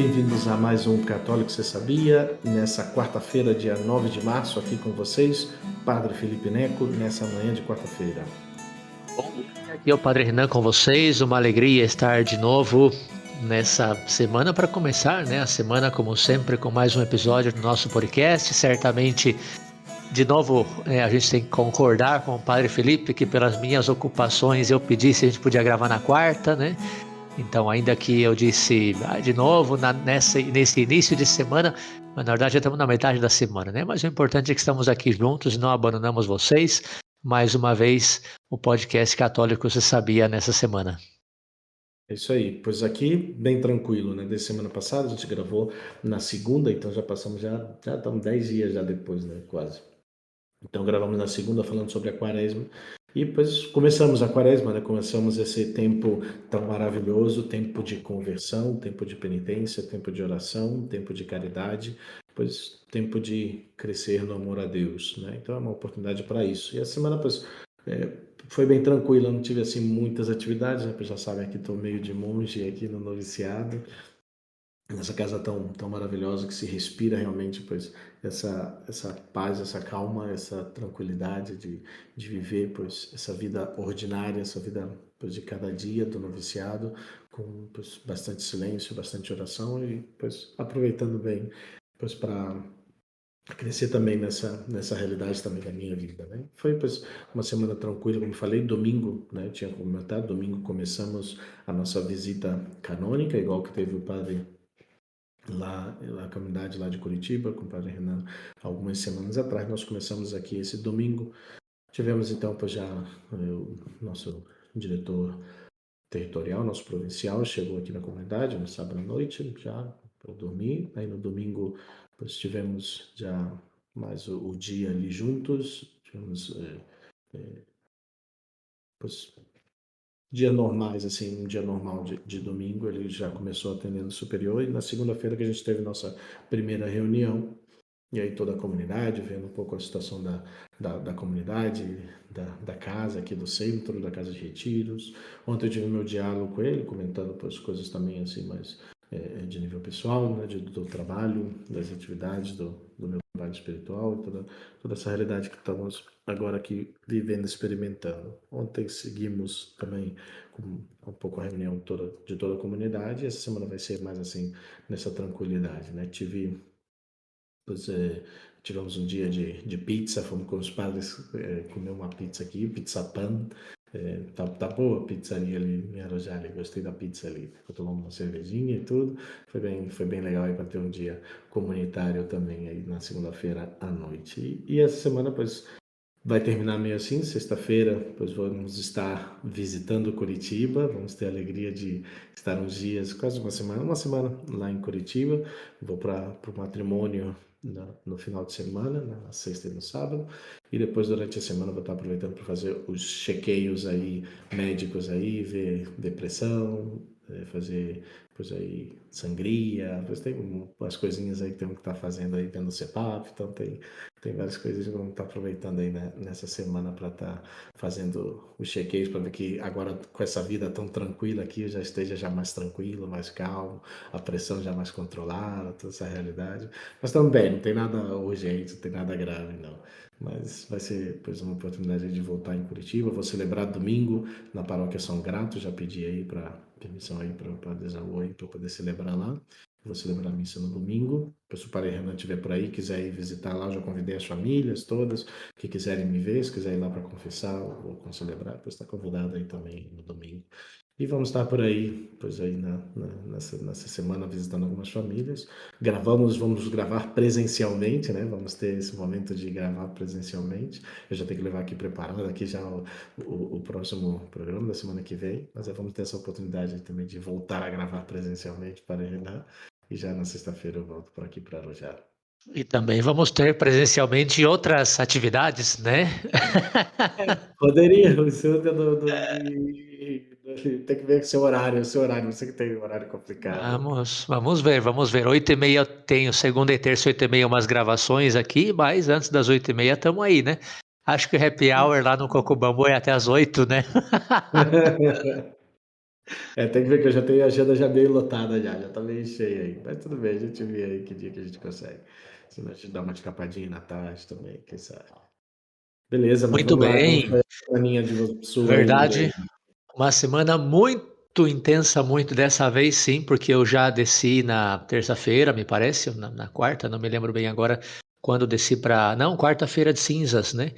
bem-vindos a mais um Católico Você Sabia? Nessa quarta-feira, dia 9 de março, aqui com vocês, Padre Felipe Neco, nessa manhã de quarta-feira. Bom, aqui é o Padre Renan com vocês, uma alegria estar de novo nessa semana para começar, né? A semana, como sempre, com mais um episódio do nosso podcast. Certamente, de novo, a gente tem que concordar com o Padre Felipe que pelas minhas ocupações eu pedi se a gente podia gravar na quarta, né? Então, ainda que eu disse de novo nesse início de semana, mas na verdade já estamos na metade da semana, né? Mas o importante é que estamos aqui juntos e não abandonamos vocês. Mais uma vez, o podcast Católico Você Sabia nessa semana. É isso aí, pois aqui bem tranquilo, né? Desde semana passada a gente gravou na segunda, então já passamos, já estamos 10 dias já depois, né? Quase. Então gravamos na segunda falando sobre a quaresma e depois começamos a quaresma, né? Começamos esse tempo tão maravilhoso, tempo de conversão, tempo de penitência, tempo de oração, tempo de caridade, depois tempo de crescer no amor a Deus, né? Então é uma oportunidade para isso. E a semana pois, foi bem tranquila, não tive assim muitas atividades, né? Já sabem aqui estou meio de monge aqui no noviciado, nessa casa tão maravilhosa que se respira realmente, pois essa paz, essa calma, essa tranquilidade de viver, pois essa vida ordinária, essa vida pois, de cada dia do noviciado, com pois, bastante silêncio, bastante oração e pois aproveitando bem, pois para crescer também nessa realidade também da minha vida, né? Foi pois uma semana tranquila, como falei, domingo, né? Tinha comentado, domingo começamos a nossa visita canônica, igual que teve o padre lá na comunidade lá de Curitiba, com o Padre Renan, algumas semanas atrás. Nós começamos aqui esse domingo. Tivemos então pois, já o nosso diretor territorial, nosso provincial, chegou aqui na comunidade no sábado à noite, já para dormir. Aí no domingo pois, tivemos já mais o dia ali juntos, tivemos pois, dia normais, assim, um dia normal de domingo, ele já começou atendendo superior, e na segunda-feira que a gente teve nossa primeira reunião, e aí toda a comunidade, vendo um pouco a situação da comunidade, da casa aqui do centro, da casa de retiros. Ontem eu tive meu diálogo com ele, comentando as coisas também, assim, mais de nível pessoal, né, do trabalho, das atividades, do meu trabalho espiritual, e toda essa realidade que estamos agora aqui vivendo, experimentando. Ontem seguimos também com um pouco a reunião de toda a comunidade, e essa semana vai ser mais assim, nessa tranquilidade, né? Pois tivemos um dia de pizza, fomos com os padres comer uma pizza aqui, Pizza Pan. Tá boa a pizzaria ali em Arujá, gostei da pizza ali. Eu tomamos uma cervejinha e tudo. Foi bem legal aí para ter um dia comunitário também aí na segunda-feira à noite. E essa semana, pois, vai terminar meio assim, sexta-feira, pois vamos estar visitando Curitiba, vamos ter a alegria de estar uns dias, quase uma semana lá em Curitiba. Vou para o matrimônio no final de semana, na sexta e no sábado, e depois durante a semana vou estar aproveitando para fazer os chequeios aí médicos aí, ver depressão, fazer pois aí sangria, depois tem umas coisinhas aí que temos que estar fazendo aí vendo o CPAP, então tem várias coisas que vamos estar aproveitando aí né, nessa semana para estar fazendo os chequeios para ver que agora com essa vida tão tranquila aqui eu já esteja já mais tranquilo, mais calmo, a pressão já mais controlada, toda essa realidade. Mas também não tem nada urgente, não tem nada grave não. Mas vai ser pois, uma oportunidade de voltar em Curitiba. Vou celebrar domingo na paróquia São Grato, já pedi aí para permissão aí para o Padre Zaú aí para poder celebrar lá. Vou celebrar a missa no domingo. Se o Padre Renan estiver por aí, quiser ir visitar lá, já convidei as famílias todas que quiserem me ver, se quiser ir lá para confessar ou celebrar, pois está convidado aí também no domingo. E vamos estar por aí, pois aí nessa semana visitando algumas famílias. Vamos gravar presencialmente, né? Vamos ter esse momento de gravar presencialmente. Eu já tenho que levar aqui preparado aqui já o próximo programa da semana que vem, mas vamos ter essa oportunidade também de voltar a gravar presencialmente para Renan. E já na sexta-feira eu volto por aqui para Arujá. E também vamos ter presencialmente outras atividades, né? Poderia, o senhor tem que ver o seu horário, você que tem um horário complicado. Vamos ver. 8h30 eu tenho segunda e terça, 8h30 umas gravações aqui, mas antes das 8h30 estamos aí, né? Acho que o happy hour lá no Cocobambu é até as 8, né? Tem que ver que eu já tenho a agenda já meio lotada já tá meio cheia aí. Mas tudo bem, a gente vê aí que dia que a gente consegue. Senão a gente dá uma escapadinha na tarde também, quem sabe. Beleza, mas Muito vamos lá, como bem, foi a semaninha sua aí? verdade. Uma semana muito intensa, muito dessa vez sim, porque eu já desci na terça-feira, me parece, ou na quarta, não me lembro bem agora, quando desci para. Não, quarta-feira de cinzas, né?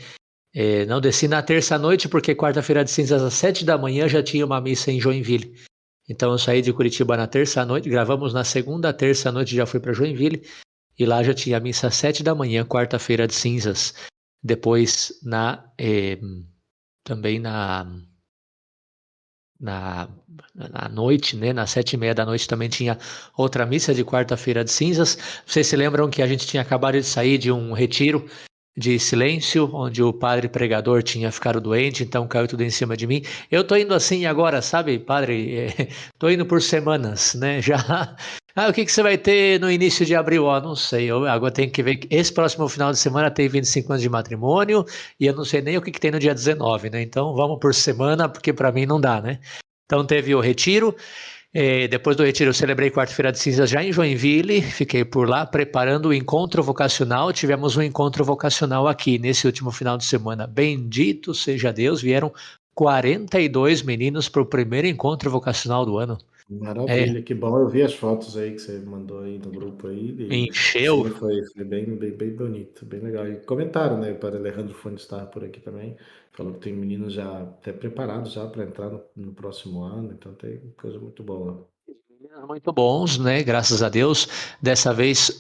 Não desci na terça-noite, porque quarta-feira de cinzas, às 7 da manhã, já tinha uma missa em Joinville. Então eu saí de Curitiba na terça-noite, gravamos na segunda, terça-noite já fui para Joinville, e lá já tinha a missa às 7 da manhã, quarta-feira de cinzas. Depois, também na, na noite, né, nas 7h30 da noite também tinha outra missa de quarta-feira de cinzas. Vocês se lembram que a gente tinha acabado de sair de um retiro de silêncio, onde o padre pregador tinha ficado doente, então caiu tudo em cima de mim. Eu tô indo assim agora, sabe, padre? Tô indo por semanas, né? Já. Ah, o que que você vai ter no início de abril? Ó, não sei. Eu agora tenho que ver. Esse próximo final de semana tem 25 anos de matrimônio e eu não sei nem o que que tem no dia 19, né? Então vamos por semana, porque para mim não dá, né? Então teve o retiro. Depois do retiro, eu celebrei quarta-feira de cinzas já em Joinville, fiquei por lá preparando o encontro vocacional. Tivemos um encontro vocacional aqui nesse último final de semana. Bendito seja Deus, vieram 42 meninos para o primeiro encontro vocacional do ano. É, Maravilha, que bom. Eu vi as fotos aí que você mandou aí no grupo aí, e encheu. sim, foi bem bonito, bem legal. E comentaram, né? O padre Alejandro Funes estava por aqui também. Falou que tem meninos já até preparados já para entrar no próximo ano, então tem coisa muito boa. Muito bons, né? Graças a Deus. Dessa vez,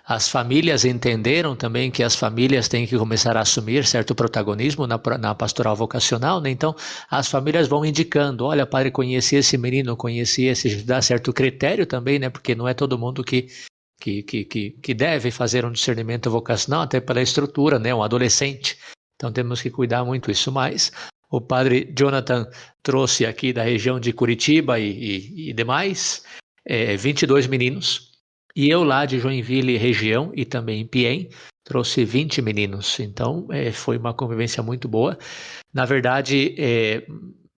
as famílias entenderam também que as famílias têm que começar a assumir certo protagonismo na pastoral vocacional, né? Então, as famílias vão indicando: olha, padre, conheci esse menino, conheci esse, dá certo critério também, né? Porque não é todo mundo que deve fazer um discernimento vocacional, até pela estrutura, né? Um adolescente. Então, temos que cuidar muito isso mais. O padre Jonathan trouxe aqui da região de Curitiba e demais, 22 meninos. E eu lá de Joinville região e também em Piem, trouxe 20 meninos. Então, foi uma convivência muito boa. Na verdade,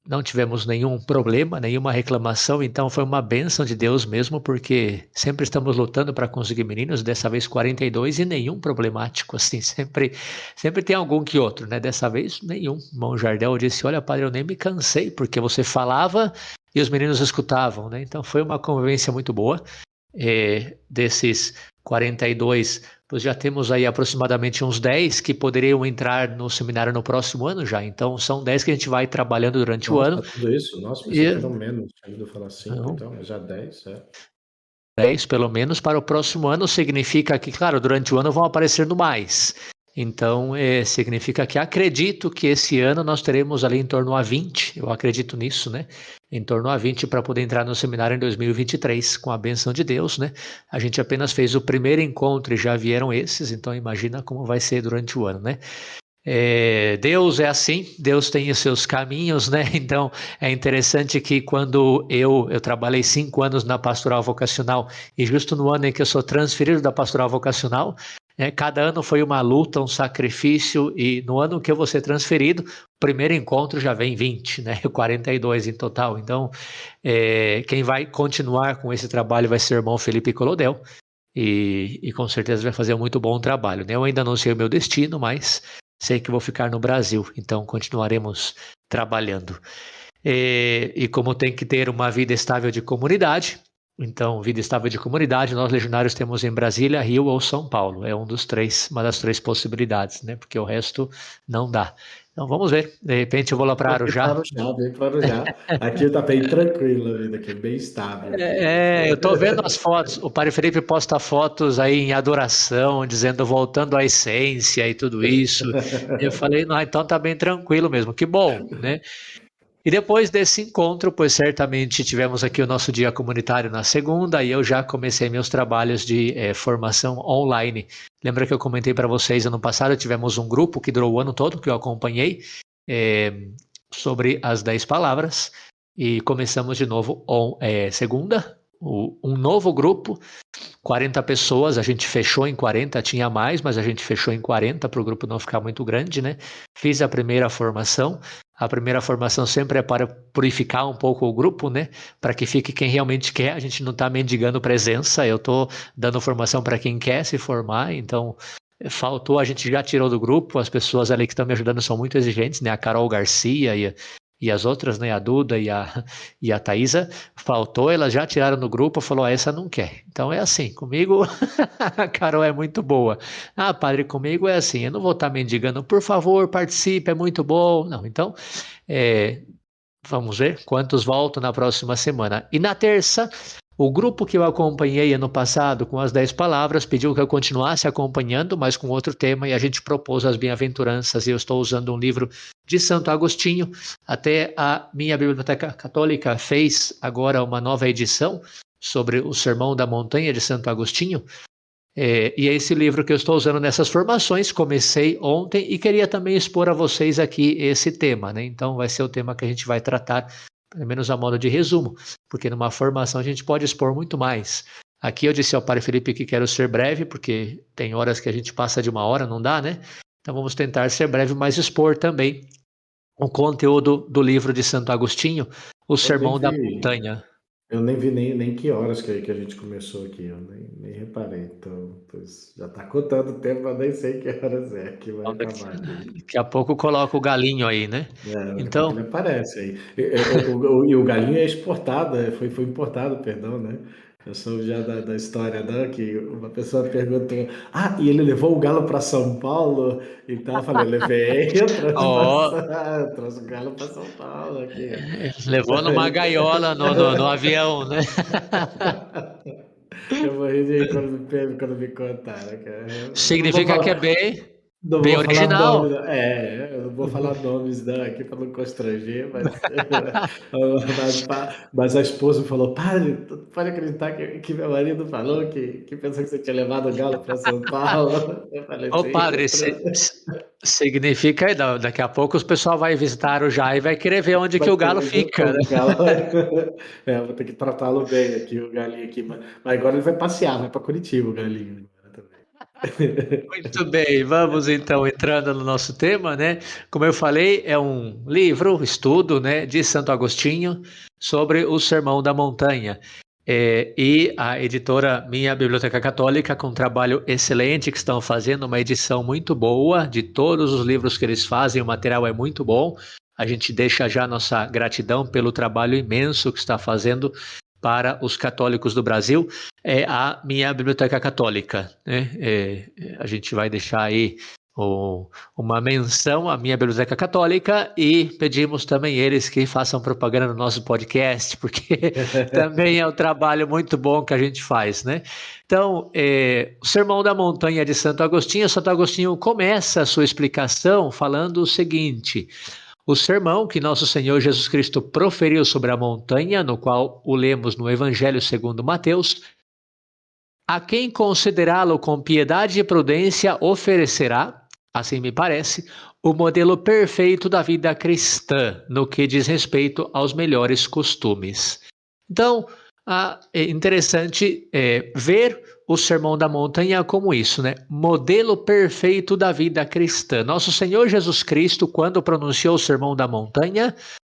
não tivemos nenhum problema, nenhuma reclamação, então foi uma bênção de Deus mesmo, porque sempre estamos lutando para conseguir meninos, dessa vez 42 e nenhum problemático, assim, sempre tem algum que outro, né? Dessa vez nenhum. O irmão Jardel disse: olha, padre, eu nem me cansei, porque você falava e os meninos escutavam, né? Então foi uma convivência muito boa. Desses 42, pois já temos aí aproximadamente uns 10 que poderiam entrar no seminário no próximo ano já. Então, são 10 que a gente vai trabalhando durante o ano. Nossa, tudo isso? Nossa, pensei E que eram menos. Tinha ouvido falar 5, não, então, mas já 10, é. 10 pelo menos para o próximo ano significa que, claro, durante o ano vão aparecendo mais. Então, significa que acredito que esse ano nós teremos ali em torno a 20, eu acredito nisso, né? Em torno a 20 para poder entrar no seminário em 2023, com a benção de Deus, né? A gente apenas fez o primeiro encontro e já vieram esses, então imagina como vai ser durante o ano, né? Deus é assim, Deus tem os seus caminhos, né? Então é interessante que quando eu trabalhei 5 anos na pastoral vocacional e justo no ano em que eu sou transferido da pastoral vocacional, cada ano foi uma luta, um sacrifício, e no ano que eu vou ser transferido, o primeiro encontro já vem 20, né? 42 em total. Então, quem vai continuar com esse trabalho vai ser o irmão Felipe Colodel. E com certeza vai fazer um muito bom trabalho, né? Eu ainda não sei o meu destino, mas sei que vou ficar no Brasil, então continuaremos trabalhando. E como tem que ter uma vida estável de comunidade, então vida estável de comunidade, nós legionários temos em Brasília, Rio ou São Paulo. É uma das três possibilidades, né? Porque o resto não dá. Então vamos ver. De repente eu vou lá para Aqui para Arujá. Arujá, bem para Arujá. Aqui tá bem tranquilo a vida aqui, bem estável aqui. Eu tô vendo as fotos. O Padre Felipe posta fotos aí em adoração, dizendo voltando à essência e tudo isso. Eu falei, não, então tá bem tranquilo mesmo. Que bom, né? E depois desse encontro, pois certamente tivemos aqui o nosso dia comunitário na segunda, e eu já comecei meus trabalhos de formação online. Lembra que eu comentei para vocês ano passado, tivemos um grupo que durou o ano todo, que eu acompanhei, é, sobre as 10 palavras, e começamos de novo segunda, um novo grupo, 40 pessoas, a gente fechou em 40, tinha mais, mas a gente fechou em 40 para o grupo não ficar muito grande, né? Fiz a primeira formação, A primeira formação sempre é para purificar um pouco o grupo, né? Para que fique quem realmente quer. A gente não está mendigando presença, eu estou dando formação para quem quer se formar, então faltou, a gente já tirou do grupo, as pessoas ali que estão me ajudando são muito exigentes, né? A Carol Garcia e as outras, né? A Duda e a Thaisa, faltou, elas já tiraram do grupo, falou, essa não quer. Então é assim, comigo a Carol é muito boa. Ah, padre, comigo é assim, eu não vou estar mendigando, por favor, participe, é muito bom. Não, então, é, vamos ver quantos voltam na próxima semana. E na terça, o grupo que eu acompanhei ano passado com as 10 palavras pediu que eu continuasse acompanhando, mas com outro tema, e a gente propôs as bem-aventuranças, e eu estou usando um livro de Santo Agostinho. Até a minha biblioteca católica fez agora uma nova edição sobre o Sermão da Montanha de Santo Agostinho, e é esse livro que eu estou usando nessas formações. Comecei ontem e queria também expor a vocês aqui esse tema, né? Então vai ser o tema que a gente vai tratar, pelo menos a modo de resumo, porque numa formação a gente pode expor muito mais. Aqui eu disse ao Padre Felipe que quero ser breve, porque tem horas que a gente passa de 1 hora, não dá, né? Então vamos tentar ser breve, mas expor também o conteúdo do livro de Santo Agostinho, o Eu nem Sermão da vi, Montanha. eu nem vi nem que horas que a gente começou aqui, eu nem reparei. Então, pois, já tá contando o tempo, mas nem sei que horas é que vai Então, acabar aqui. daqui a pouco coloca o galinho aí, né? Daqui a pouco ele Então, aparece aí. E o galinho é exportado, foi importado, perdão, né? Eu soube já da história, né? Que uma pessoa perguntou: Ah, e ele levou o galo para São Paulo? Então eu falei: Levei, eu ó, trouxe o galo para São Paulo aqui, ó. levou numa gaiola no avião, né? Eu morri de rir quando me contaram, cara. Eu não vou Significa que é falar. bem, Não bem vou falar original. nome, não. Eu não vou falar nomes não aqui para não constranger, mas, mas a esposa me falou: Padre, tu pode acreditar que meu marido falou que pensou que você tinha levado o galo para São Paulo? Eu falei: Ô, Sim, padre, significa aí, daqui a pouco o pessoal vai visitar o Jai e vai querer ver onde que vai o galo querer ver fica, né? o galo. Vou ter que tratá-lo bem aqui, o galinho aqui. Mas agora ele vai passear, vai para Curitiba, o galinho. Agora também. Muito bem, vamos então entrando no nosso tema, né? Como eu falei, é um livro, estudo, né, de Santo Agostinho sobre o Sermão da Montanha. E a editora Minha Biblioteca Católica, com um trabalho excelente que estão fazendo, uma edição muito boa de todos os livros que eles fazem, o material é muito bom. A gente deixa já nossa gratidão pelo trabalho imenso que está fazendo para os católicos do Brasil. É a Minha Biblioteca Católica, né? A gente vai deixar aí uma menção à Minha Biblioteca Católica e pedimos também eles que façam propaganda no nosso podcast, porque também é um trabalho muito bom que a gente faz, né? Então, o Sermão da Montanha de Santo Agostinho começa a sua explicação falando o seguinte: o sermão que nosso Senhor Jesus Cristo proferiu sobre a montanha, no qual o lemos no Evangelho segundo Mateus, a quem considerá-lo com piedade e prudência oferecerá, assim me parece, o modelo perfeito da vida cristã, no que diz respeito aos melhores costumes. Então, é interessante ver o Sermão da Montanha como isso, né? Modelo perfeito da vida cristã. Nosso Senhor Jesus Cristo, quando pronunciou o Sermão da Montanha,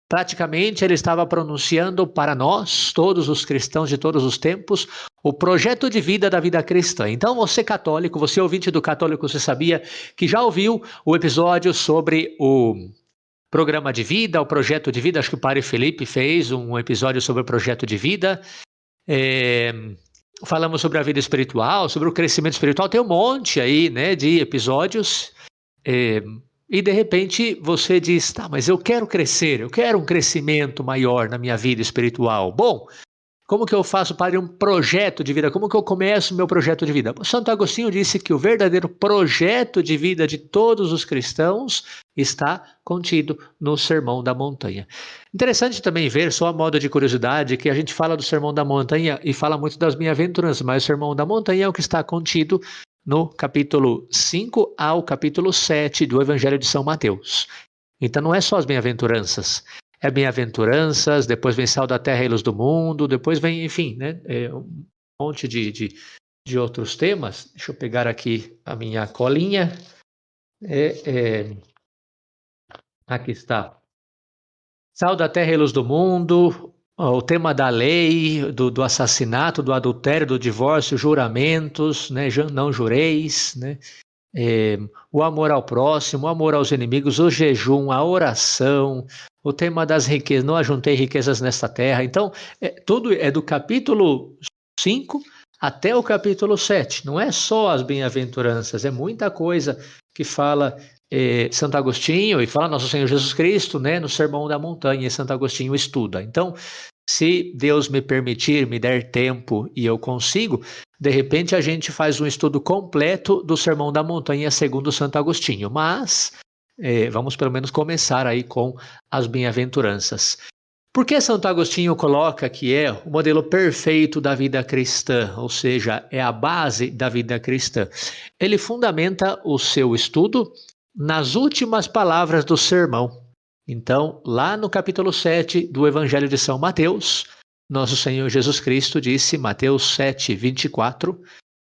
praticamente ele estava pronunciando para nós, todos os cristãos de todos os tempos, o projeto de vida da vida cristã. Então, você católico, você ouvinte do Católico, você sabia que já ouviu o episódio sobre o programa de vida, o projeto de vida? Acho que o Padre Felipe fez um episódio sobre o projeto de vida. Falamos sobre a vida espiritual, sobre o crescimento espiritual. Tem um monte aí, né, de episódios. E de repente você diz, tá, mas eu quero crescer, eu quero um crescimento maior na minha vida espiritual. Bom, como que eu faço para um projeto de vida? Como que eu começo o meu projeto de vida? Santo Agostinho disse que o verdadeiro projeto de vida de todos os cristãos está contido no Sermão da Montanha. Interessante também ver, só a modo de curiosidade, que a gente fala do Sermão da Montanha e fala muito das bem-aventuranças, mas o Sermão da Montanha é o que está contido no capítulo 5 ao capítulo 7 do Evangelho de São Mateus. Então não é só as bem-aventuranças. É bem-aventuranças, depois vem sal da terra e luz do mundo, depois vem, enfim, né, um monte de outros temas. Deixa eu pegar aqui a minha colinha. Aqui está. Sal da terra e luz do mundo, o tema da lei, do assassinato, do adultério, do divórcio, juramentos, né? Não jureis, né? O amor ao próximo, o amor aos inimigos, o jejum, a oração, o tema das riquezas, não ajuntei riquezas nesta terra. Então, tudo é do capítulo 5 até o capítulo 7. Não é só as bem-aventuranças, é muita coisa que fala Santo Agostinho e fala Nosso Senhor Jesus Cristo, né, no Sermão da Montanha, e Santo Agostinho estuda. Então, se Deus me permitir, me der tempo e eu consigo, de repente a gente faz um estudo completo do Sermão da Montanha segundo Santo Agostinho, mas vamos pelo menos começar aí com as bem-aventuranças. Por que Santo Agostinho coloca que é o modelo perfeito da vida cristã, ou seja, é a base da vida cristã? Ele fundamenta o seu estudo nas últimas palavras do sermão. Então, lá no capítulo 7 do Evangelho de São Mateus, nosso Senhor Jesus Cristo disse, Mateus 7, 24,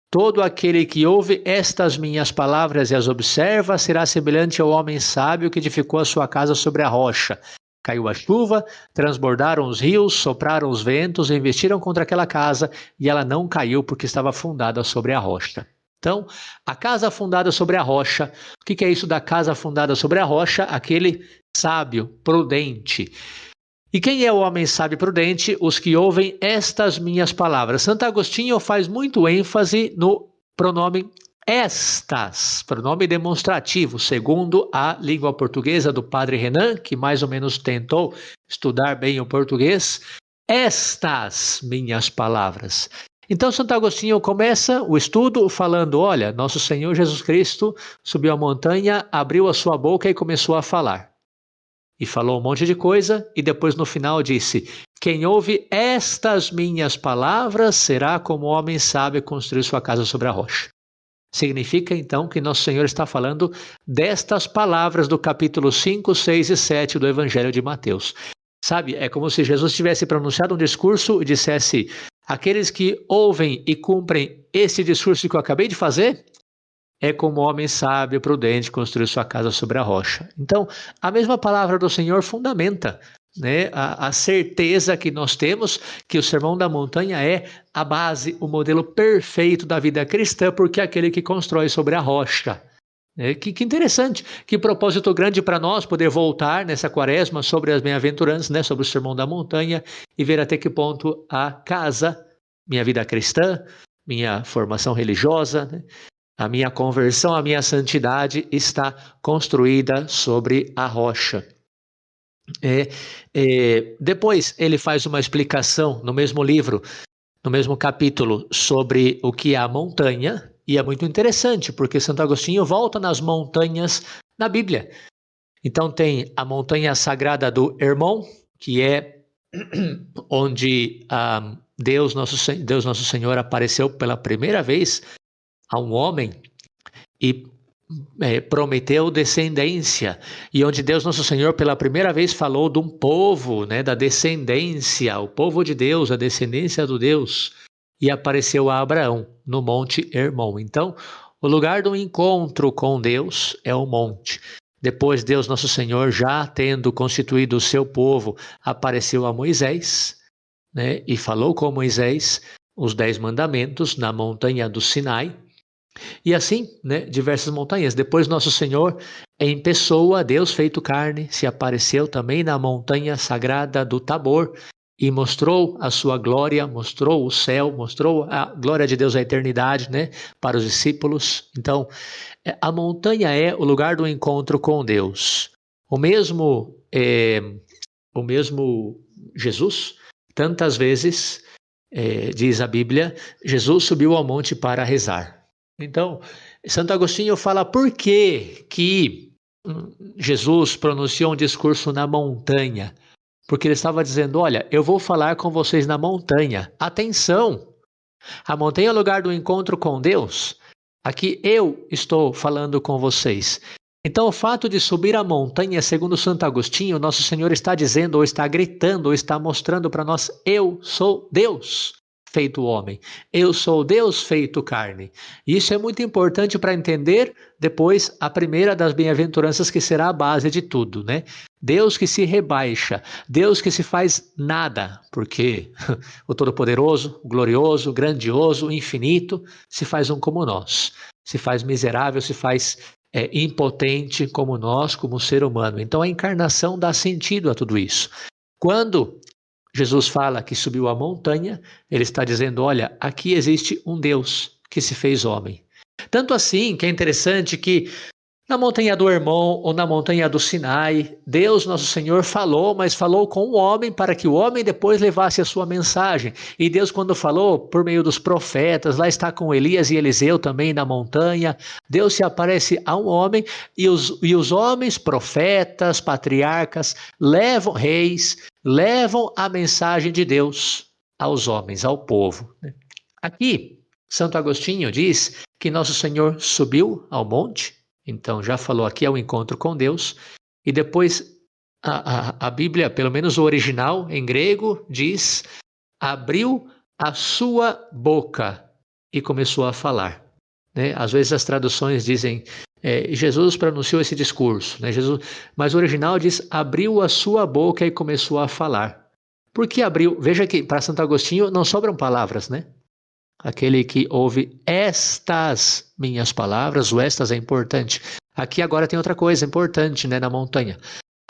todo aquele que ouve estas minhas palavras e as observa será semelhante ao homem sábio que edificou a sua casa sobre a rocha. Caiu a chuva, transbordaram os rios, sopraram os ventos, investiram contra aquela casa e ela não caiu porque estava fundada sobre a rocha. Então, a casa fundada sobre a rocha, o que é isso da casa fundada sobre a rocha? Aquele sábio, prudente. E quem é o homem sábio e prudente? Os que ouvem estas minhas palavras. Santo Agostinho faz muito ênfase no pronome estas, pronome demonstrativo, segundo a língua portuguesa do padre Renan, que mais ou menos tentou estudar bem o português. Estas minhas palavras. Então, Santo Agostinho começa o estudo falando, olha, nosso Senhor Jesus Cristo subiu a montanha, abriu a sua boca e começou a falar. E falou um monte de coisa, e depois no final disse, quem ouve estas minhas palavras será como o homem sábio construir sua casa sobre a rocha. Significa então que nosso Senhor está falando destas palavras do capítulo 5, 6 e 7 do Evangelho de Mateus. Sabe, é como se Jesus tivesse pronunciado um discurso e dissesse, aqueles que ouvem e cumprem esse discurso que eu acabei de fazer, é como o homem sábio, prudente, construir sua casa sobre a rocha. Então, a mesma palavra do Senhor fundamenta, né, a certeza que nós temos que o Sermão da Montanha é a base, o modelo perfeito da vida cristã, porque é aquele que constrói sobre a rocha. Que interessante, que propósito grande para nós poder voltar nessa quaresma sobre as bem-aventuranças, né, sobre o Sermão da Montanha e ver até que ponto a casa, minha vida cristã, minha formação religiosa, né, a minha conversão, a minha santidade está construída sobre a rocha. Depois ele faz uma explicação no mesmo livro, no mesmo capítulo, sobre o que é a montanha, e é muito interessante, porque Santo Agostinho volta nas montanhas na Bíblia. Então tem a montanha sagrada do Hermon, que é onde Deus Nosso Senhor apareceu pela primeira vez a um homem e prometeu descendência, e onde Deus Nosso Senhor pela primeira vez falou de um povo, né, da descendência, o povo de Deus, a descendência do Deus, e apareceu a Abraão no Monte Hermon. Então, o lugar do encontro com Deus é o monte. Depois, Deus Nosso Senhor, já tendo constituído o seu povo, apareceu a Moisés, né, e falou com Moisés os 10 mandamentos na montanha do Sinai. E assim, né, diversas montanhas. Depois Nosso Senhor, em pessoa, Deus feito carne, se apareceu também na montanha sagrada do Tabor e mostrou a sua glória, mostrou o céu, mostrou a glória de Deus, a eternidade, né, para os discípulos. Então, a montanha é o lugar do encontro com Deus. O mesmo Jesus, tantas vezes, diz a Bíblia, Jesus subiu ao monte para rezar. Então, Santo Agostinho fala por que Jesus pronunciou um discurso na montanha. Porque ele estava dizendo, olha, eu vou falar com vocês na montanha. Atenção! A montanha é o lugar do encontro com Deus. Aqui eu estou falando com vocês. Então, o fato de subir a montanha, segundo Santo Agostinho, Nosso Senhor está dizendo, ou está gritando, ou está mostrando para nós, eu sou Deus feito homem. Eu sou Deus feito carne. Isso é muito importante para entender depois a primeira das bem-aventuranças que será a base de tudo, né? Deus que se rebaixa, Deus que se faz nada, porque o Todo-Poderoso, o Glorioso, o Grandioso, o Infinito, se faz um como nós, se faz miserável, se faz impotente como nós, como ser humano. Então a encarnação dá sentido a tudo isso. Quando Jesus fala que subiu a montanha, ele está dizendo, olha, aqui existe um Deus que se fez homem. Tanto assim que é interessante que na montanha do Hermon ou na montanha do Sinai, Deus, nosso Senhor, falou, mas falou com o homem para que o homem depois levasse a sua mensagem. E Deus, quando falou por meio dos profetas, lá está com Elias e Eliseu também na montanha, Deus se aparece a um homem e os homens, profetas, patriarcas, reis, levam a mensagem de Deus aos homens, ao povo. Aqui, Santo Agostinho diz que nosso Senhor subiu ao monte. Então, já falou aqui, é o encontro com Deus. E depois, a Bíblia, pelo menos o original em grego, diz: abriu a sua boca e começou a falar. Né? Às vezes as traduções dizem, Jesus pronunciou esse discurso. Né? Mas o original diz: abriu a sua boca e começou a falar. Por que abriu? Veja que para Santo Agostinho não sobram palavras, né? Aquele que ouve estas minhas palavras, o estas é importante. Aqui agora tem outra coisa importante, né, na montanha.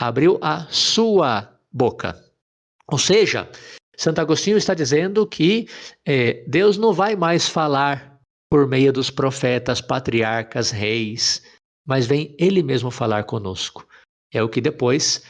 Abriu a sua boca. Ou seja, Santo Agostinho está dizendo que Deus não vai mais falar por meio dos profetas, patriarcas, reis, mas vem Ele mesmo falar conosco. É o que depois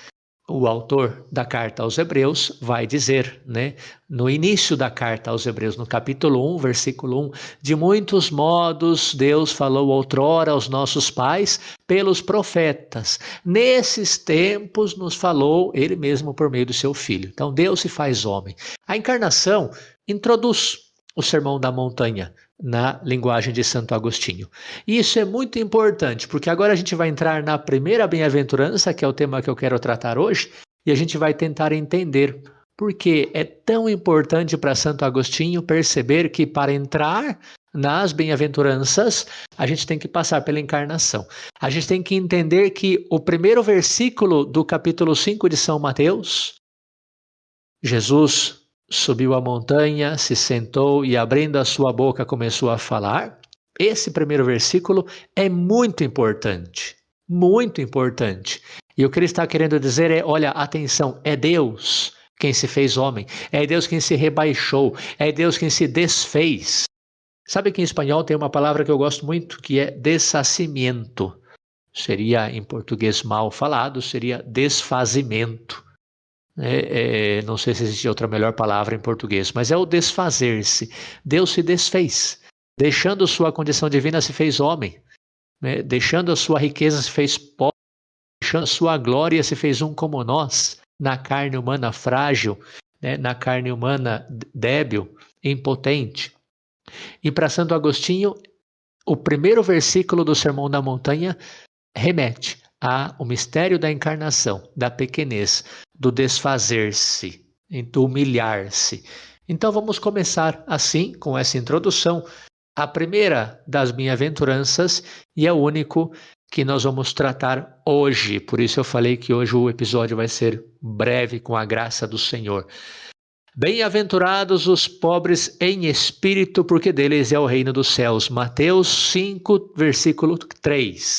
o autor da carta aos Hebreus vai dizer, né? No início da carta aos Hebreus, no capítulo 1, versículo 1, de muitos modos Deus falou outrora aos nossos pais pelos profetas. Nesses tempos nos falou Ele mesmo por meio do seu Filho. Então Deus se faz homem. A encarnação introduz o Sermão da Montanha na linguagem de Santo Agostinho. E isso é muito importante, porque agora a gente vai entrar na primeira bem-aventurança, que é o tema que eu quero tratar hoje, e a gente vai tentar entender por que é tão importante para Santo Agostinho perceber que para entrar nas bem-aventuranças, a gente tem que passar pela encarnação. A gente tem que entender que o primeiro versículo do capítulo 5 de São Mateus, Jesus subiu a montanha, se sentou e abrindo a sua boca começou a falar. Esse primeiro versículo é muito importante, muito importante. E o que ele está querendo dizer é, olha, atenção, é Deus quem se fez homem, é Deus quem se rebaixou, é Deus quem se desfez. Sabe que em espanhol tem uma palavra que eu gosto muito, que é dessacimento. Seria, em português mal falado, seria desfazimento. Não sei se existe outra melhor palavra em português, mas é o desfazer-se. Deus se desfez, deixando sua condição divina se fez homem, né? Deixando a sua riqueza se fez pobre, deixando a sua glória se fez um como nós, na carne humana frágil, né? Na carne humana débil, impotente. E para Santo Agostinho, o primeiro versículo do Sermão da Montanha remete ao mistério da encarnação, da pequenez, do desfazer-se, do humilhar-se. Então vamos começar assim, com essa introdução, a primeira das bem-aventuranças e é o único que nós vamos tratar hoje. Por isso eu falei que hoje o episódio vai ser breve, com a graça do Senhor. Bem-aventurados os pobres em espírito, porque deles é o reino dos céus. Mateus 5, versículo 3.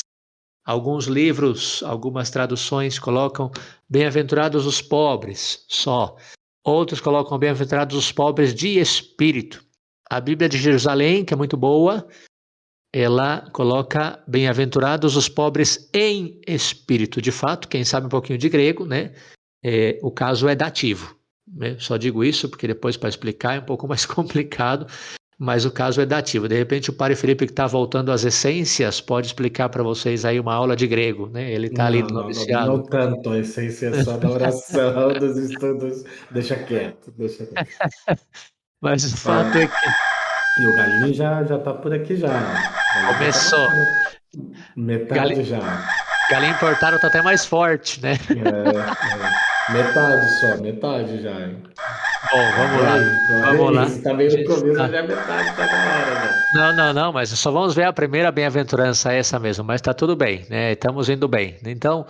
Alguns livros, algumas traduções colocam bem-aventurados os pobres, só. Outros colocam bem-aventurados os pobres de espírito. A Bíblia de Jerusalém, que é muito boa, ela coloca bem-aventurados os pobres em espírito. De fato, quem sabe um pouquinho de grego, né? O caso é dativo. Né? Só digo isso porque depois para explicar é um pouco mais complicado, mas o caso é dativo. De repente o Padre Felipe, que está voltando às essências, pode explicar para vocês aí uma aula de grego, né? Ele está ali no noviciado. Não tanto, a essência é só da oração, dos estudos, deixa quieto, deixa quieto. Mas o fato é que... E o Galinho já tá por aqui já. Começou. Metade já. Galinho importado tá até mais forte, né? Metade já. Hein? Bom, vamos lá. Vamos lá. Você tá meio no começo, já é metade da galera, né? Não, mas só vamos ver a primeira bem-aventurança, essa mesmo, mas tá tudo bem, né? Estamos indo bem. Então,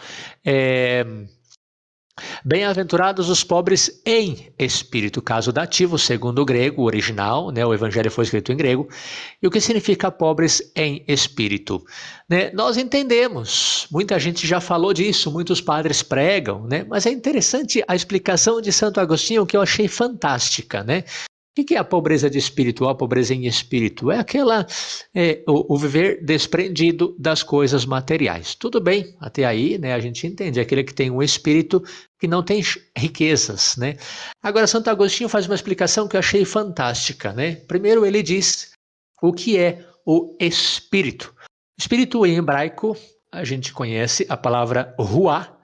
Bem-aventurados os pobres em espírito, caso dativo, segundo o grego, o original, né, o evangelho foi escrito em grego. E o que significa pobres em espírito? Né, nós entendemos, muita gente já falou disso, muitos padres pregam, né, mas é interessante a explicação de Santo Agostinho, que eu achei fantástica, né? O que é a pobreza de espírito, ou a pobreza em espírito? O viver desprendido das coisas materiais. Tudo bem, até aí, né, a gente entende, é aquele que tem um espírito que não tem riquezas, né? Agora, Santo Agostinho faz uma explicação que eu achei fantástica, né? Primeiro ele diz o que é o espírito. Espírito em hebraico, a gente conhece a palavra ruá.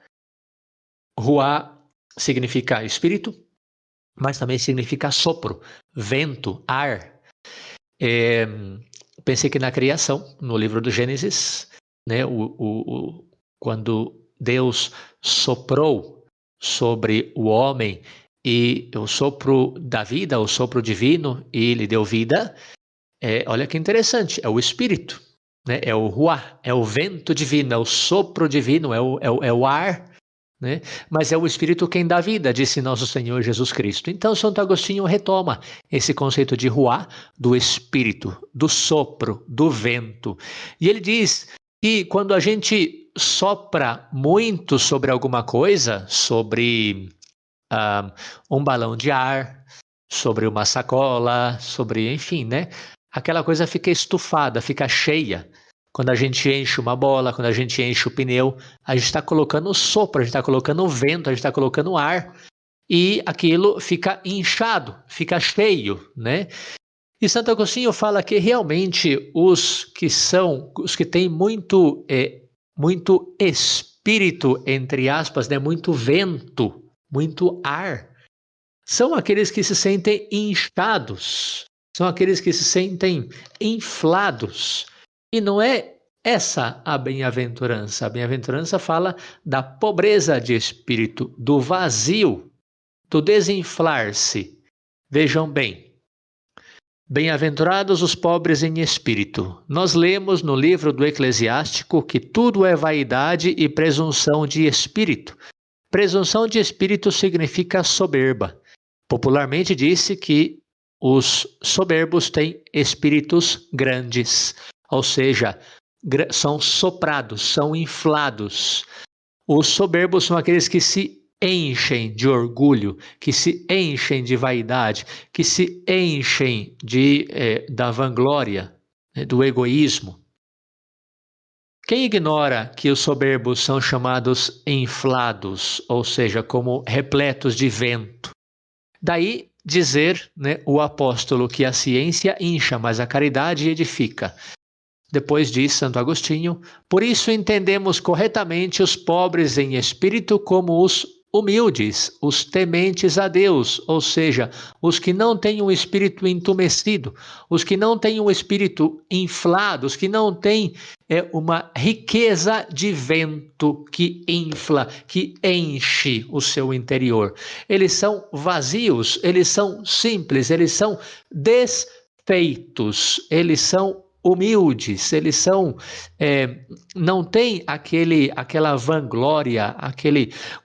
Ruá significa espírito, mas também significa sopro, vento, ar. Pensei que na criação, no livro do Gênesis, né, quando Deus soprou sobre o homem e o sopro da vida, o sopro divino, e lhe deu vida, olha que interessante, é o Espírito, né, é o ruá, é o vento divino, é o sopro divino, é o ar, né? Mas é o Espírito quem dá vida, disse nosso Senhor Jesus Cristo. Então, Santo Agostinho retoma esse conceito de ruá, do Espírito, do sopro, do vento. E ele diz que quando a gente sopra muito sobre alguma coisa, sobre um balão de ar, sobre uma sacola, sobre, enfim, né? Aquela coisa fica estufada, fica cheia. Quando a gente enche uma bola, quando a gente enche o pneu, a gente está colocando sopro, a gente está colocando vento, a gente está colocando ar, e aquilo fica inchado, fica cheio, né? E Santo Agostinho fala que realmente os que têm muito espírito, entre aspas, né? Muito vento, muito ar, são aqueles que se sentem inchados, são aqueles que se sentem inflados. E não é essa a bem-aventurança. A bem-aventurança fala da pobreza de espírito, do vazio, do desinflar-se. Vejam bem. Bem-aventurados os pobres em espírito. Nós lemos no livro do Eclesiástico que tudo é vaidade e presunção de espírito. Presunção de espírito significa soberba. Popularmente disse que os soberbos têm espíritos grandes, ou seja, são soprados, são inflados. Os soberbos são aqueles que se enchem de orgulho, que se enchem de vaidade, que se enchem da vanglória, do egoísmo. Quem ignora que os soberbos são chamados inflados, ou seja, como repletos de vento? Daí dizer, né, o apóstolo que a ciência incha, mas a caridade edifica. Depois diz Santo Agostinho, por isso entendemos corretamente os pobres em espírito como os humildes, os tementes a Deus, ou seja, os que não têm um espírito entumecido, os que não têm um espírito inflado, os que não têm uma riqueza de vento que infla, que enche o seu interior. Eles são vazios, eles são simples, eles são desfeitos, eles são humildes, eles são, não tem aquela vanglória,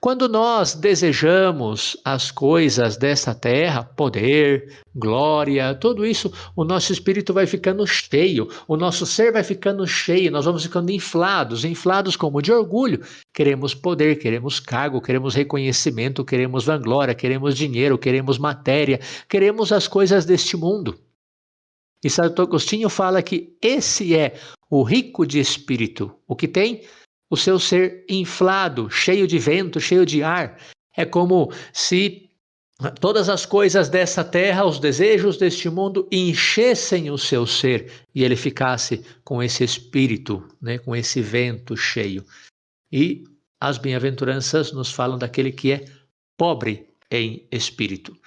Quando nós desejamos as coisas dessa terra, poder, glória, tudo isso, o nosso espírito vai ficando cheio, o nosso ser vai ficando cheio, nós vamos ficando inflados como de orgulho. Queremos poder, queremos cargo, queremos reconhecimento, queremos vanglória, queremos dinheiro, queremos matéria, queremos as coisas deste mundo. E Santo Agostinho fala que esse é o rico de espírito, o que tem o seu ser inflado, cheio de vento, cheio de ar. É como se todas as coisas dessa terra, os desejos deste mundo, enchessem o seu ser e ele ficasse com esse espírito, né, com esse vento cheio. E as bem-aventuranças nos falam daquele que é pobre em espírito.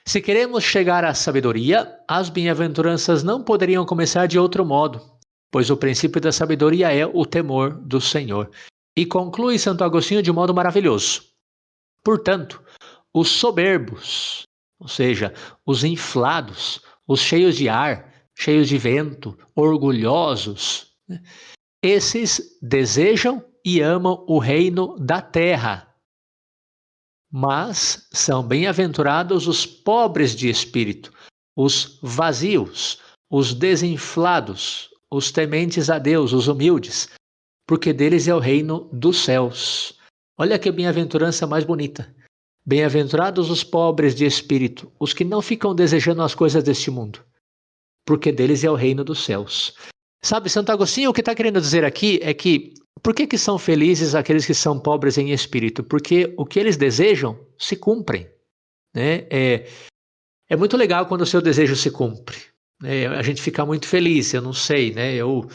Se queremos chegar à sabedoria, as bem-aventuranças não poderiam começar de outro modo, pois o princípio da sabedoria é o temor do Senhor. E conclui Santo Agostinho de modo maravilhoso. Portanto, os soberbos, ou seja, os inflados, os cheios de ar, cheios de vento, orgulhosos, esses desejam e amam o reino da terra. mas são bem-aventurados os pobres de espírito, os vazios, os desinflados, os tementes a Deus, os humildes, porque deles é o reino dos céus. Olha que bem-aventurança mais bonita. Bem-aventurados os pobres de espírito, os que não ficam desejando as coisas deste mundo, porque deles é o reino dos céus. Sabe, Santo Agostinho, o que está querendo dizer aqui é que, por que são felizes aqueles que são pobres em espírito? Porque o que eles desejam se cumprem, né? É muito legal quando o seu desejo se cumpre. A gente fica muito feliz, eu não sei, né? Eu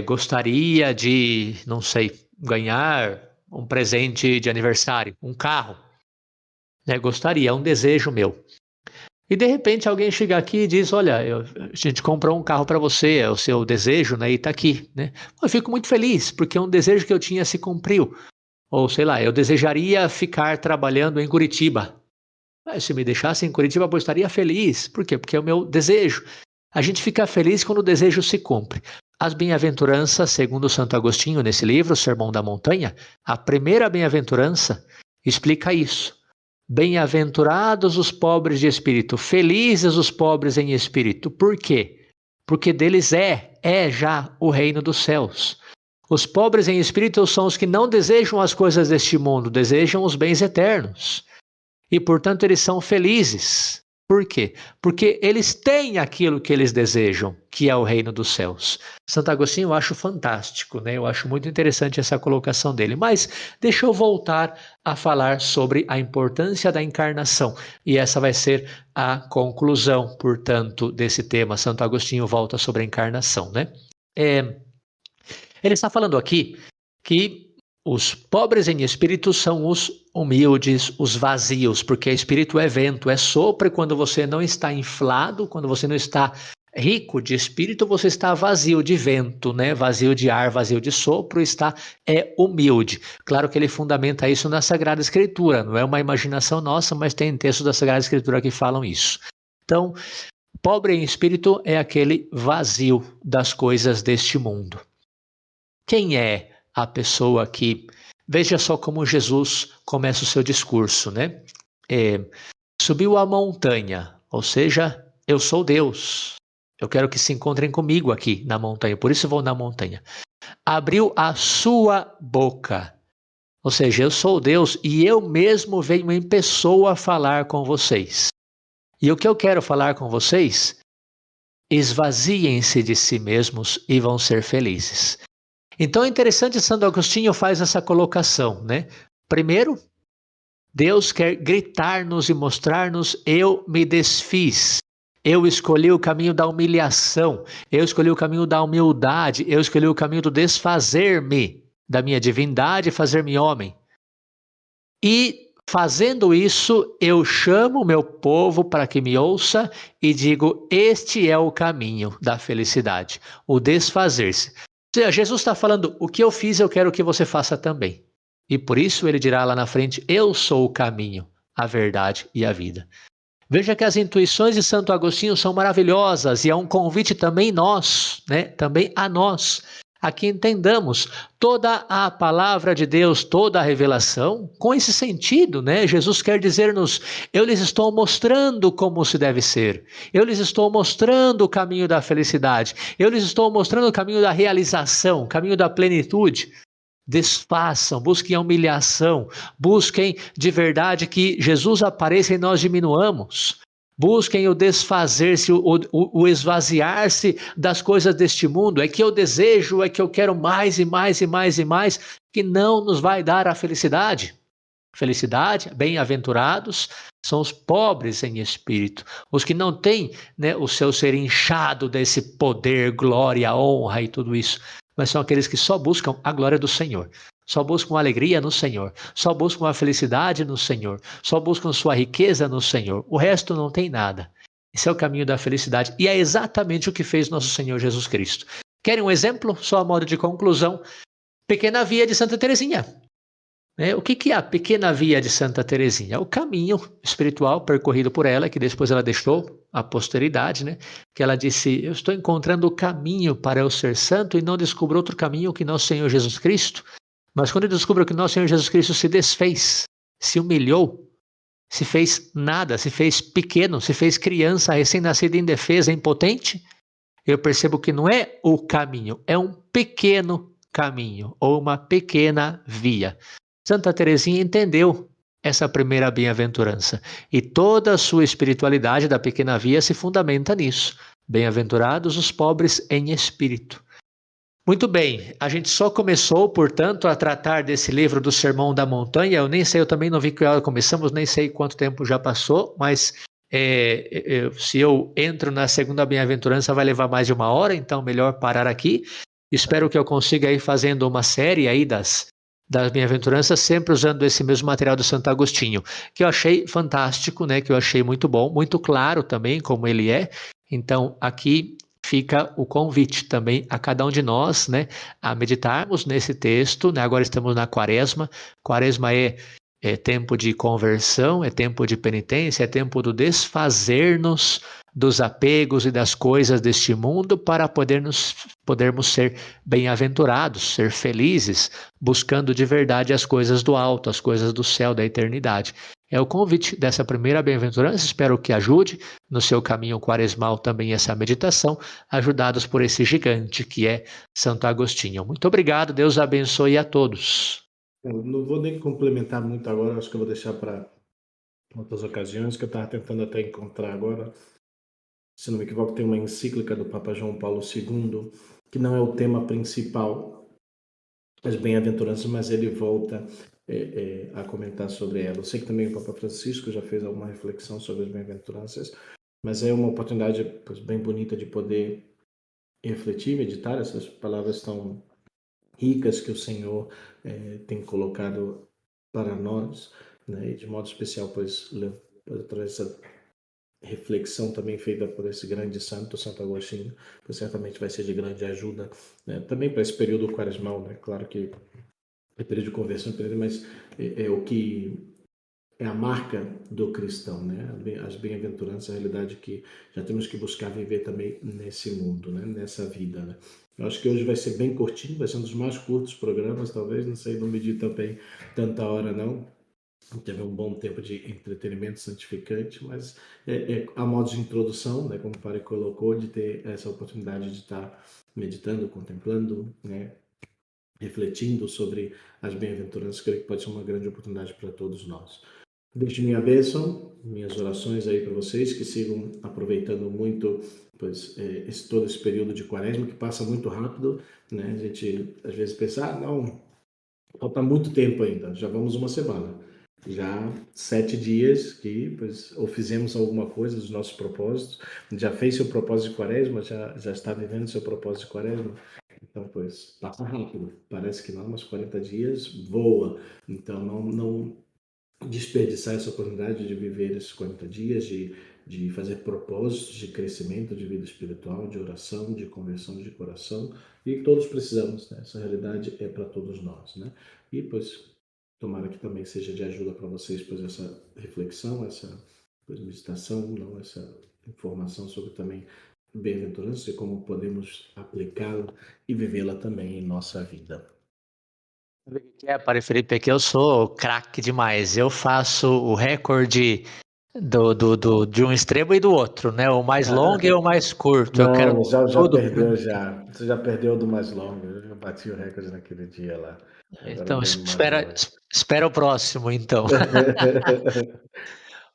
gostaria de, não sei, ganhar um presente de aniversário, um carro. Gostaria, é um desejo meu. E de repente alguém chega aqui e diz, olha, a gente comprou um carro para você, é o seu desejo, né? E está aqui, né? Eu fico muito feliz, porque um desejo que eu tinha se cumpriu. Ou sei lá, eu desejaria ficar trabalhando em Curitiba. Se me deixasse em Curitiba, eu estaria feliz. Por quê? Porque é o meu desejo. A gente fica feliz quando o desejo se cumpre. As bem-aventuranças, segundo Santo Agostinho, nesse livro, O Sermão da Montanha, a primeira bem-aventurança explica isso. Bem-aventurados os pobres de espírito, felizes os pobres em espírito. Por quê? Porque deles é já o reino dos céus. Os pobres em espírito são os que não desejam as coisas deste mundo, desejam os bens eternos. E, portanto, eles são felizes. Por quê? Porque eles têm aquilo que eles desejam, que é o reino dos céus. Santo Agostinho eu acho fantástico, né? Eu acho muito interessante essa colocação dele. Mas deixa eu voltar a falar sobre a importância da encarnação. E essa vai ser a conclusão, portanto, desse tema. Santo Agostinho volta sobre a encarnação, né? Ele está falando aqui que os pobres em espírito são os humildes, os vazios, porque espírito é vento, é sopro, e quando você não está inflado, quando você não está rico de espírito, você está vazio de vento, né? Vazio de ar, vazio de sopro, é humilde. Claro que ele fundamenta isso na Sagrada Escritura, não é uma imaginação nossa, mas tem textos da Sagrada Escritura que falam isso. Então, pobre em espírito é aquele vazio das coisas deste mundo. Quem é a pessoa que... Veja só como Jesus começa o seu discurso, né? Subiu a montanha, ou seja, eu sou Deus. Eu quero que se encontrem comigo aqui na montanha, por isso vou na montanha. Abriu a sua boca, ou seja, eu sou Deus e eu mesmo venho em pessoa falar com vocês. E o que eu quero falar com vocês? Esvaziem-se de si mesmos e vão ser felizes. Então é interessante, Santo Agostinho faz essa colocação, né? Primeiro, Deus quer gritar-nos e mostrar-nos, eu me desfiz, eu escolhi o caminho da humilhação, eu escolhi o caminho da humildade, eu escolhi o caminho do desfazer-me da minha divindade e fazer-me homem. E fazendo isso, eu chamo o meu povo para que me ouça e digo, este é o caminho da felicidade, o desfazer-se. Ou seja, Jesus está falando, o que eu fiz eu quero que você faça também. E por isso ele dirá lá na frente, eu sou o caminho, a verdade e a vida. Veja que as intuições de Santo Agostinho são maravilhosas e é um convite também nós, né? Também a nós, a que entendamos toda a palavra de Deus, toda a revelação, com esse sentido, né? Jesus quer dizer-nos, eu lhes estou mostrando como se deve ser, eu lhes estou mostrando o caminho da felicidade, eu lhes estou mostrando o caminho da realização, o caminho da plenitude. Desfaçam, busquem a humilhação, busquem de verdade que Jesus apareça e nós diminuamos. Busquem o desfazer-se, o esvaziar-se das coisas deste mundo. É que eu desejo, é que eu quero mais e mais e mais e mais, que não nos vai dar a felicidade. Felicidade, bem-aventurados, são os pobres em espírito, os que não têm, né, o seu ser inchado desse poder, glória, honra e tudo isso, mas são aqueles que só buscam a glória do Senhor. Só buscam alegria no Senhor, só buscam a felicidade no Senhor, só buscam sua riqueza no Senhor. O resto não tem nada. Esse é o caminho da felicidade e é exatamente o que fez nosso Senhor Jesus Cristo. Querem um exemplo? Só a modo de conclusão. Pequena Via de Santa Teresinha. O que é a Pequena Via de Santa Teresinha? É o caminho espiritual percorrido por ela, que depois ela deixou à posteridade, né? Que ela disse, eu estou encontrando o caminho para eu ser santo e não descubro outro caminho que nosso Senhor Jesus Cristo. Mas quando eu descubro que nosso Senhor Jesus Cristo se desfez, se humilhou, se fez nada, se fez pequeno, se fez criança, recém-nascida, indefesa, impotente, eu percebo que não é o caminho, é um pequeno caminho ou uma pequena via. Santa Teresinha entendeu essa primeira bem-aventurança e toda a sua espiritualidade da pequena via se fundamenta nisso. Bem-aventurados os pobres em espírito. Muito bem, a gente só começou, portanto, a tratar desse livro do Sermão da Montanha. Eu também não vi que hora começamos, nem sei quanto tempo já passou, mas se eu entro na segunda bem-aventurança vai levar mais de 1 hora, então melhor parar aqui. Espero que eu consiga ir fazendo uma série aí das bem-aventuranças, sempre usando esse mesmo material do Santo Agostinho, que eu achei fantástico, né? Que eu achei muito bom, muito claro também como ele é. Então, aqui fica o convite também a cada um de nós, né, a meditarmos nesse texto, né? Agora estamos na Quaresma. Quaresma é tempo de conversão, é tempo de penitência, é tempo do desfazer-nos dos apegos e das coisas deste mundo para podermos ser bem-aventurados, ser felizes, buscando de verdade as coisas do alto, as coisas do céu, da eternidade. É o convite dessa primeira bem-aventurança, espero que ajude no seu caminho quaresmal também essa meditação, ajudados por esse gigante que é Santo Agostinho. Muito obrigado, Deus abençoe a todos. Eu não vou nem complementar muito agora, acho que eu vou deixar para outras ocasiões, que eu estava tentando até encontrar agora. Se não me equivoco, tem uma encíclica do Papa João Paulo II, que não é o tema principal, as bem-aventuranças, mas ele volta a comentar sobre ela. Eu sei que também o Papa Francisco já fez alguma reflexão sobre as bem-aventuranças, mas é uma oportunidade bem bonita de poder refletir, meditar essas palavras tão ricas que o Senhor tem colocado para nós, né? E de modo especial, através dessa reflexão também feita por esse grande santo, Santo Agostinho, que certamente vai ser de grande ajuda, né? Também para esse período quaresmal, né? Claro que é período de conversão, mas é o que é a marca do cristão, né? As bem-aventuranças, a realidade que já temos que buscar viver também nesse mundo, né? Nessa vida, né? Eu acho que hoje vai ser bem curtinho, vai ser um dos mais curtos programas, talvez, não sei, não medir também tanta hora não. Teve um bom tempo de entretenimento santificante, mas a modo de introdução, né, como o Padre colocou, de ter essa oportunidade de estar meditando, contemplando, né, refletindo sobre as bem-aventuranças, creio que pode ser uma grande oportunidade para todos nós. Deixo minha bênção, minhas orações aí para vocês, que sigam aproveitando muito todo esse período de quaresma, que passa muito rápido, né? A gente às vezes pensa, não, falta muito tempo ainda, já vamos uma semana. Já 7 dias que ou fizemos alguma coisa dos nossos propósitos, já fez seu propósito de quaresma, já está vivendo seu propósito de quaresma. Então, passa rápido. Parece que não, mas 40 dias voa. Então, não desperdiçar essa oportunidade de viver esses 40 dias, de fazer propósitos de crescimento de vida espiritual, de oração, de conversão de coração, e todos precisamos, né? Essa realidade é para todos nós, né? E, tomara que também seja de ajuda para vocês, essa reflexão, essa meditação, não, essa informação sobre também bem-aventurança e como podemos aplicá-la e vivê-la também em nossa vida. Padre Felipe, aqui eu sou craque demais. Eu faço o recorde de um extremo e do outro, né? O mais longo e o mais curto. Eu quero Não, já tudo. perdeu já. Você já perdeu do mais longo. Eu bati o recorde naquele dia lá. Agora Então, vem do mais longo. espera o próximo, então.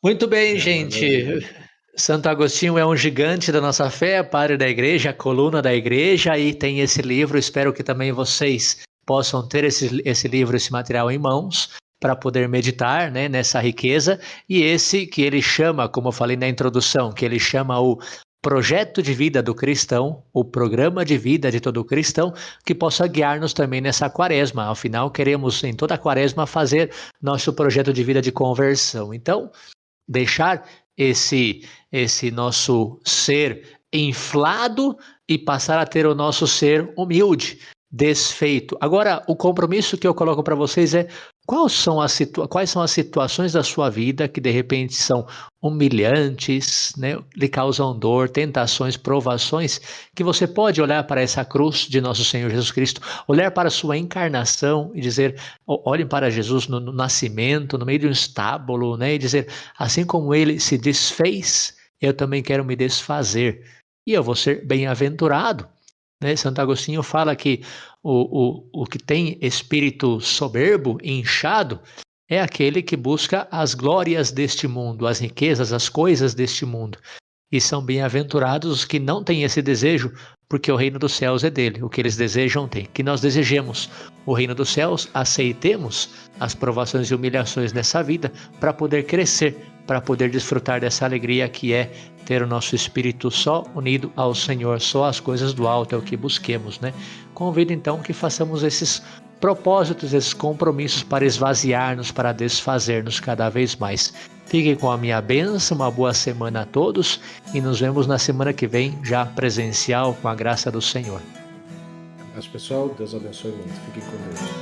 Muito bem, Não, gente. maravilha. Santo Agostinho é um gigante da nossa fé, padre da igreja, coluna da igreja, e tem esse livro. Espero que também vocês possam ter esse livro, esse material em mãos, para poder meditar, né, nessa riqueza. E esse que ele chama, como eu falei na introdução, que ele chama o projeto de vida do cristão, o programa de vida de todo cristão, que possa guiar-nos também nessa quaresma. Afinal, queremos em toda a quaresma fazer nosso projeto de vida de conversão. Então, deixar esse nosso ser inflado e passar a ter o nosso ser humilde, desfeito. Agora, o compromisso que eu coloco para vocês é quais são as situações da sua vida que de repente são humilhantes, né, lhe causam dor, tentações, provações, que você pode olhar para essa cruz de nosso Senhor Jesus Cristo, olhar para a sua encarnação e dizer, olhem para Jesus no nascimento, no meio de um estábulo, né, e dizer, assim como ele se desfez, eu também quero me desfazer, e eu vou ser bem-aventurado. Né? Santo Agostinho fala que o que tem espírito soberbo e inchado é aquele que busca as glórias deste mundo, as riquezas, as coisas deste mundo. E são bem-aventurados os que não têm esse desejo, porque o reino dos céus é dele. O que eles desejam tem. Que nós desejemos o reino dos céus, aceitemos as provações e humilhações dessa vida para poder crescer, para poder desfrutar dessa alegria que é ter o nosso espírito só unido ao Senhor, só as coisas do alto é o que busquemos, né? Convido então que façamos esses propósitos, esses compromissos para esvaziar-nos, para desfazer-nos cada vez mais. Fiquem com a minha bênção, uma boa semana a todos e nos vemos na semana que vem, já presencial, com a graça do Senhor. Mas pessoal, Deus abençoe muito. Fiquem com Deus.